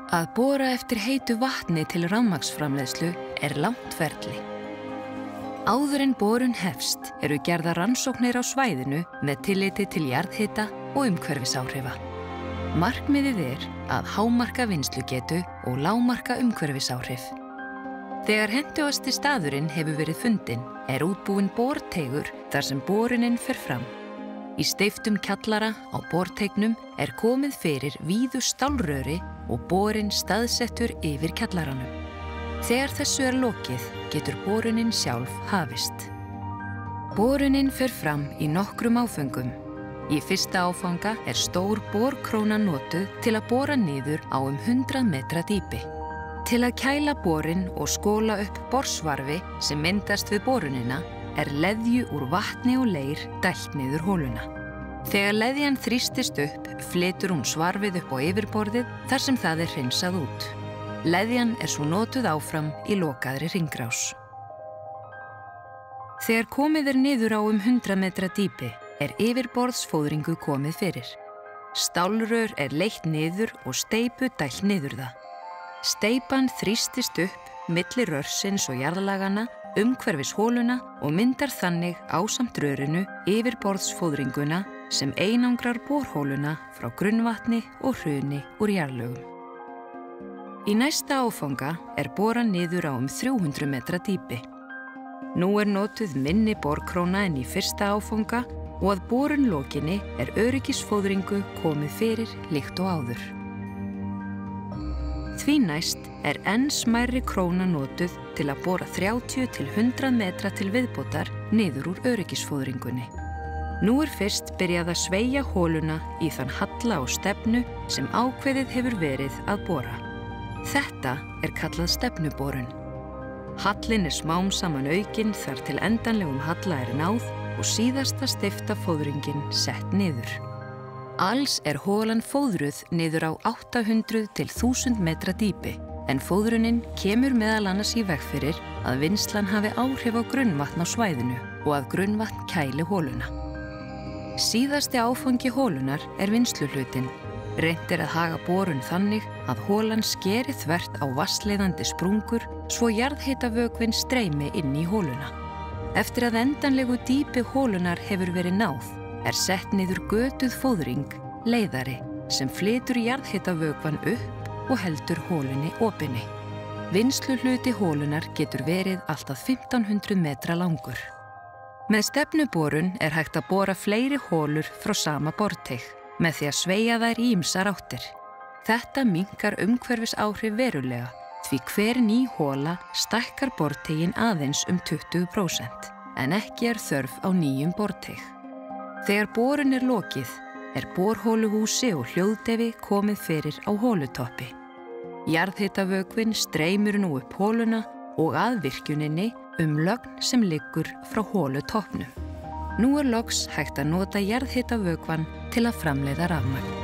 Að bora eftir heitu vatni til rafmagnsframleiðslu langt ferli. Áður en borun hefst eru gerðar rannsóknir á svæðinu með tilliti til jarðhita og umhverfisáhrifa. Markmiðið að hámarka vinnslugetu og lágmarka umhverfisáhrif. Þegar hentugasti staðurinn hefur verið fundinn útbúinn borteigur þar sem borunin fer fram. Í steyptum kjallara á borteignum komið fyrir víðu stálröri og borinn staðsettur yfir kjallaranum. Þegar þessu lokið getur borunin sjálf hafist. Borunin fer fram í nokkrum áföngum. Í fyrsta áfanga stór borkróna notuð til að bora niður á 100 metra dýpi. Til að kæla borinn og skóla upp borsvarfi sem myndast við borunina leðju úr vatni og leir dælt niður hóluna. Þegar leðjan þrýstist upp, flytur hún svarfið upp á yfirborðið þar sem það hreinsað út. Leðjan svo notuð áfram í lokaðri hringrás. Þegar komið niður á 100 metra dýpi yfirborðsfóðringu komið fyrir. Stálrör leitt niður og steypu dælt niður það. Steypan þrýstist upp milli rörsins og jarðlagana umhverfis hóluna og myndar þannig ásamt rörinu yfirborðsfóðringuna sem einangrar borhóluna frá grunnvatni og hruni úr jarðlögum. Í næsta áfanga borað niður á 300 metra dýpi. Nú notuð minni borkróna en í fyrsta áfanga og að borun lokinni öryggisfóðringu komið fyrir líkt og áður. Því næst enn smærri króna notuð til að bora 30 til 100 metra til viðbótar niður úr öryggisfóðringunni. Nú fyrst byrjað að sveigja hóluna í þann halla og stefnu sem ákveðið hefur verið að bora. Þetta kallað stefnuborun. Hallinn smám saman aukinn þar til endanlegum halla náð og síðasta steypta fóðringin sett niður. Alls hólan fóðruð niður á 800 til 1000 metra dýpi, en fóðrunin kemur meðal annars í veg fyrir að vinnslan hafi áhrif á grunnvatn á svæðinu og að grunnvatn kæli hóluna. Síðasti áfangi holunar vinnsluhlutinn. Reynt að haga borun þannig að holan skeri þvert á vatnsleiðandi sprungur svo jarðhitavökvinn streymi inn í holuna. Eftir að endanlegu dýpi holunar hefur verið náð sett niður götuð fóðring, leiðari, sem flytur jarðhitavökvann upp og heldur holunni opinni. Vinnsluhluti holunar getur verið allt að 1500 metra langur. Með stefnuborun hægt að bora fleiri holur frá sama borteig með því að sveigja þær í ýmsar áttir. Þetta minnkar umhverfisáhrif verulega því hver ný hola stækkar borteiginn aðeins 20% en ekki þörf á nýjum borteig. Þegar borun lokið borholuhúsi og hljóðdefi komið fyrir á holutoppi. Jarðhitavökvinn streymir nú upp holuna og að virkjuninni lögn sem liggur frá holutoppnum. Nú loks hægt að nota jarðhitavökvann til að framleiða rafmagn.